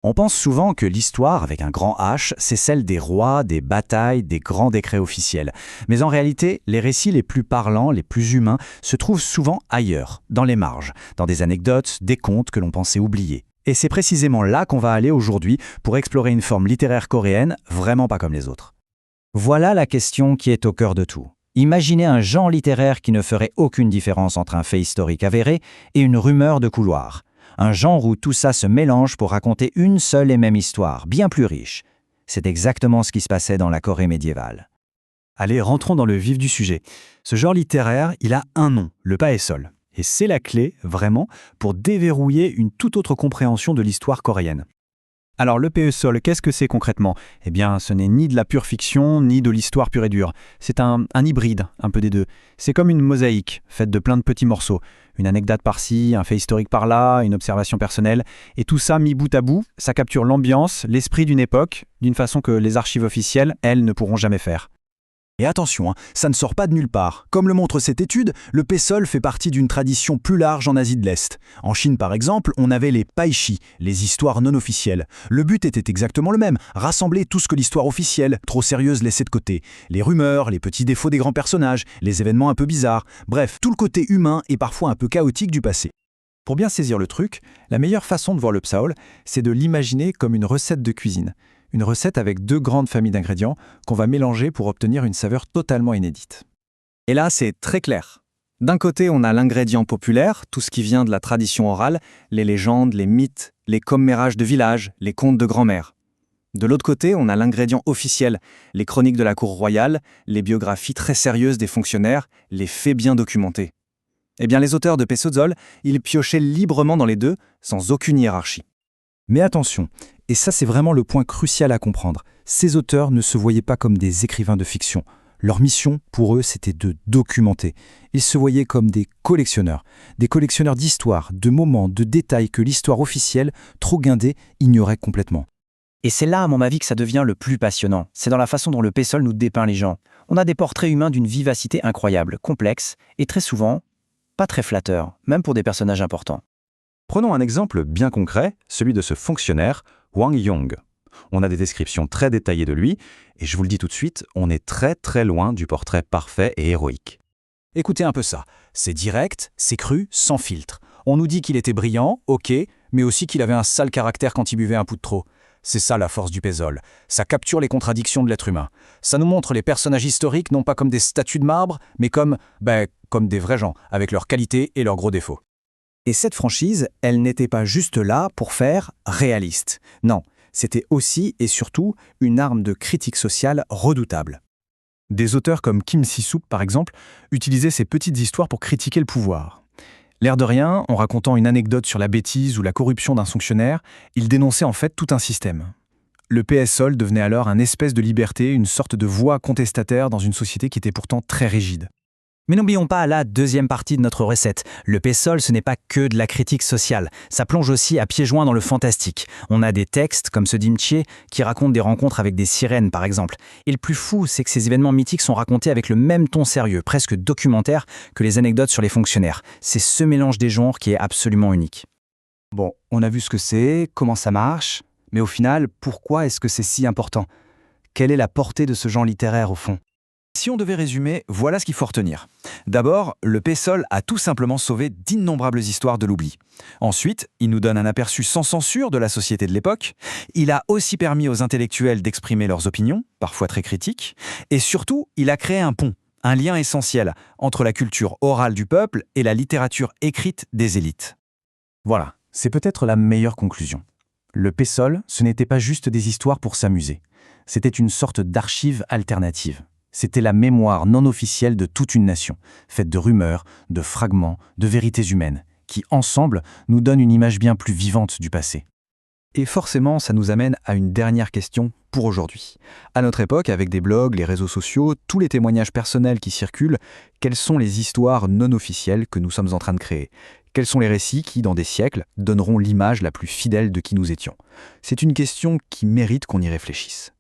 On pense souvent que l'histoire, avec un grand H, c'est celle des rois, des batailles, des grands décrets officiels. Mais en réalité, les récits les plus parlants, les plus humains, se trouvent souvent ailleurs, dans les marges, dans des anecdotes, des contes que l'on pensait oublier. Et c'est précisément là qu'on va aller aujourd'hui pour explorer une forme littéraire coréenne vraiment pas comme les autres. Voilà la question qui est au cœur de tout. Imaginez un genre littéraire qui ne ferait aucune différence entre un fait historique avéré et une rumeur de couloir. Un genre où tout ça se mélange pour raconter une seule et même histoire, bien plus riche. C'est exactement ce qui se passait dans la Corée médiévale. Allez, rentrons dans le vif du sujet. Ce genre littéraire, il a un nom, le paesol. Et c'est la clé, vraiment, pour déverrouiller une toute autre compréhension de l'histoire coréenne. Alors le paesol, qu'est-ce que c'est concrètement? Eh bien, ce n'est ni de la pure fiction, ni de l'histoire pure et dure. C'est un hybride, un peu des deux. C'est comme une mosaïque, faite de plein de petits morceaux. Une anecdote par-ci, un fait historique par-là, une observation personnelle. Et tout ça mis bout à bout, ça capture l'ambiance, l'esprit d'une époque, d'une façon que les archives officielles, elles, ne pourront jamais faire. Et attention, ça ne sort pas de nulle part. Comme le montre cette étude, le paesol fait partie d'une tradition plus large en Asie de l'Est. En Chine, par exemple, on avait les paishi, les histoires non officielles. Le but était exactement le même, rassembler tout ce que l'histoire officielle, trop sérieuse, laissait de côté. Les rumeurs, les petits défauts des grands personnages, les événements un peu bizarres. Bref, tout le côté humain et parfois un peu chaotique du passé. Pour bien saisir le truc, la meilleure façon de voir le psaol, c'est de l'imaginer comme une recette de cuisine. Une recette avec deux grandes familles d'ingrédients qu'on va mélanger pour obtenir une saveur totalement inédite. Et là, c'est très clair. D'un côté, on a l'ingrédient populaire, tout ce qui vient de la tradition orale, les légendes, les mythes, les commérages de village, les contes de grand-mère. De l'autre côté, on a l'ingrédient officiel, les chroniques de la cour royale, les biographies très sérieuses des fonctionnaires, les faits bien documentés. Eh bien, les auteurs de paesol, ils piochaient librement dans les deux, sans aucune hiérarchie. Mais attention, et ça c'est vraiment le point crucial à comprendre, ces auteurs ne se voyaient pas comme des écrivains de fiction. Leur mission, pour eux, c'était de documenter. Ils se voyaient comme des collectionneurs d'histoires, de moments, de détails que l'histoire officielle, trop guindée, ignorait complètement. Et c'est là, à mon avis, que ça devient le plus passionnant. C'est dans la façon dont le paesol nous dépeint les gens. On a des portraits humains d'une vivacité incroyable, complexe, et très souvent, pas très flatteurs, même pour des personnages importants. Prenons un exemple bien concret, celui de ce fonctionnaire, Wang Yong. On a des descriptions très détaillées de lui, et je vous le dis tout de suite, on est très très loin du portrait parfait et héroïque. Écoutez un peu ça, c'est direct, c'est cru, sans filtre. On nous dit qu'il était brillant, ok, mais aussi qu'il avait un sale caractère quand il buvait un coup de trop. C'est ça la force du paesol, ça capture les contradictions de l'être humain. Ça nous montre les personnages historiques non pas comme des statues de marbre, mais comme des vrais gens, avec leurs qualités et leurs gros défauts. Et cette franchise, elle n'était pas juste là pour faire réaliste. Non, c'était aussi et surtout une arme de critique sociale redoutable. Des auteurs comme Kim Si-sook, par exemple, utilisaient ces petites histoires pour critiquer le pouvoir. L'air de rien, en racontant une anecdote sur la bêtise ou la corruption d'un fonctionnaire, il dénonçait en fait tout un système. Le paesol devenait alors un espèce de liberté, une sorte de voix contestataire dans une société qui était pourtant très rigide. Mais n'oublions pas la deuxième partie de notre recette. Le paesol, ce n'est pas que de la critique sociale. Ça plonge aussi à pieds joints dans le fantastique. On a des textes, comme ceux d'Imchie, qui racontent des rencontres avec des sirènes, par exemple. Et le plus fou, c'est que ces événements mythiques sont racontés avec le même ton sérieux, presque documentaire, que les anecdotes sur les fonctionnaires. C'est ce mélange des genres qui est absolument unique. Bon, on a vu ce que c'est, comment ça marche, mais au final, pourquoi est-ce que c'est si important? Quelle est la portée de ce genre littéraire, au fond? Si on devait résumer, voilà ce qu'il faut retenir. D'abord, le paesol a tout simplement sauvé d'innombrables histoires de l'oubli. Ensuite, il nous donne un aperçu sans censure de la société de l'époque. Il a aussi permis aux intellectuels d'exprimer leurs opinions, parfois très critiques. Et surtout, il a créé un pont, un lien essentiel entre la culture orale du peuple et la littérature écrite des élites. Voilà, c'est peut-être la meilleure conclusion. Le paesol, ce n'était pas juste des histoires pour s'amuser. C'était une sorte d'archive alternative. C'était la mémoire non officielle de toute une nation, faite de rumeurs, de fragments, de vérités humaines, qui, ensemble, nous donnent une image bien plus vivante du passé. Et forcément, ça nous amène à une dernière question pour aujourd'hui. À notre époque, avec des blogs, les réseaux sociaux, tous les témoignages personnels qui circulent, quelles sont les histoires non officielles que nous sommes en train de créer? Quels sont les récits qui, dans des siècles, donneront l'image la plus fidèle de qui nous étions? C'est une question qui mérite qu'on y réfléchisse.